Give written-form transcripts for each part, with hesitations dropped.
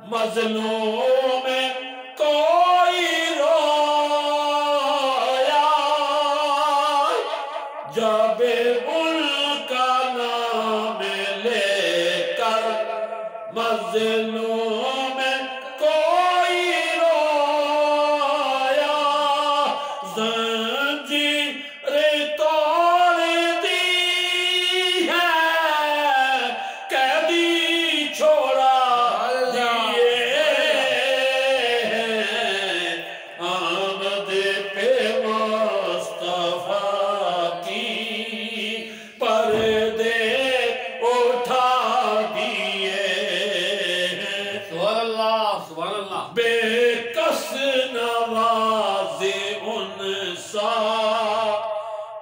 مظلوم کوئی رویا جب ان کا نام لے کر مظلوم کوئی رویا زنجیر توڑ دی ہے قیدی چھوڑا دیے ہیں آمد پہ مصطفیٰ کی پردے اٹھا دیے ہیں سبحان اللہ سبحان اللہ بے کس نواز ان سا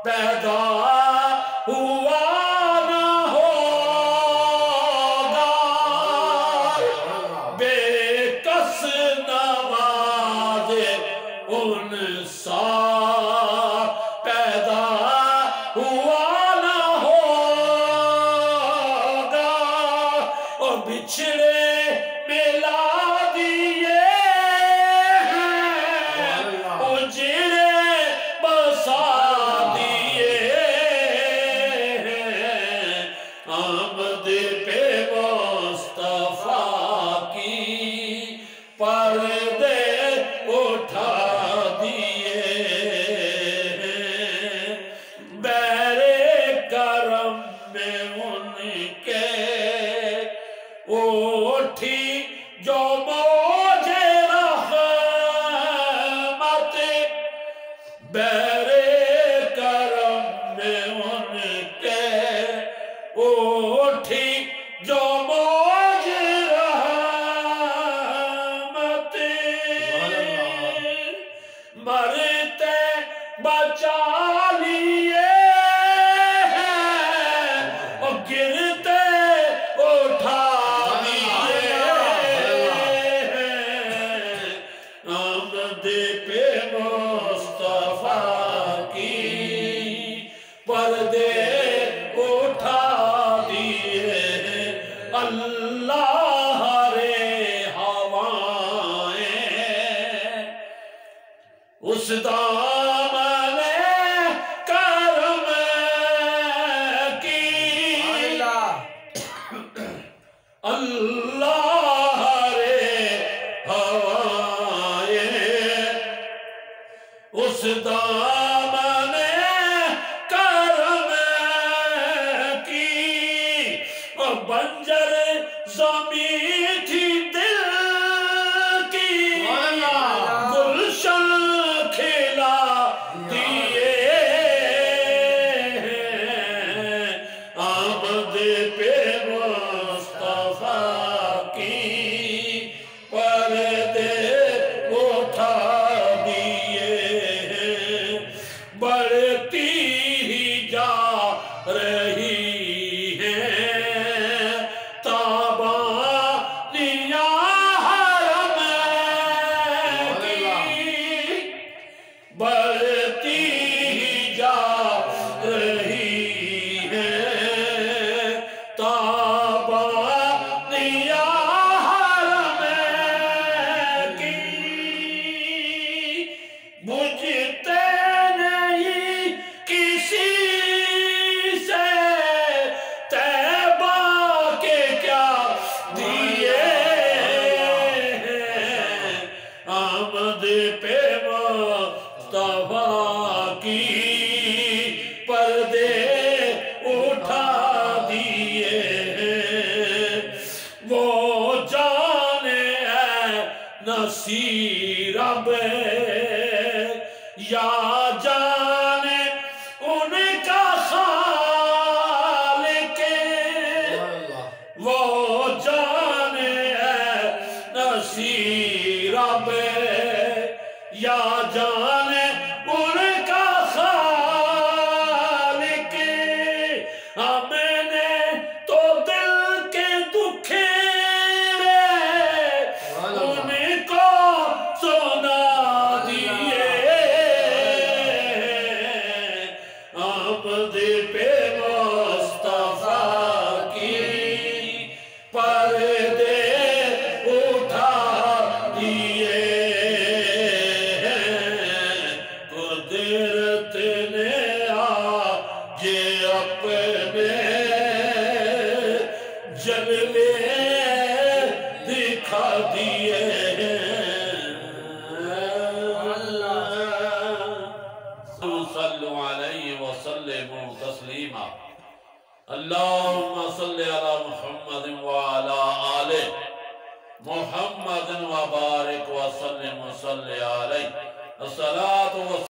پیدا ہوا نہ ہوگا بے کس نواز ان سا پیدا ہوا نہ ہوگا اور بچھڑے ملا دیے ہیں اجڑے بسا دیے ہیں آمد پہ مصطفیٰ کی پردے اٹھا دیے ہیں بحر کرم میں ان کے اٹھی جو موج رحمت بحر کرم میں ان کے اٹھی جو موج رحمت مرتے بچا لیے ہیں اور گرتے اٹھا آمد پہ مصطفیٰ کی پردے اٹھا دیے اللہ رے ہوائیں اس دامن کرم کی اللہ رے اس دامن کرم کی بنجر زمین تھی دل کی گلشن کھلا دیے ہیں آمد پہ مصطفیٰ کی پردے اٹھا بڑھتی ہی جا رہی ہے تابانیاں حرم کی بڑھتی ہی جا رہی ہے تابانیاں حرم کی بجھتے آمد پہ مصطفیٰ کی پردے اٹھا دیے ہیں وہ جانے اے نصیر اب یا جانے ان کا خالق وہ جانے اے نصیر اب یا جانے ان کا خالق میں نے تو دل کے دکھیرے ان کو سنا دیے آمد پہ مصطفیٰ کی پردے اٹھا جلوے دکھا دیے صلو علیہ وسلم تسلیما اللہم صلی علی محمد وعلا آل محمد وبارک وسلم صلی علیہ الصلاة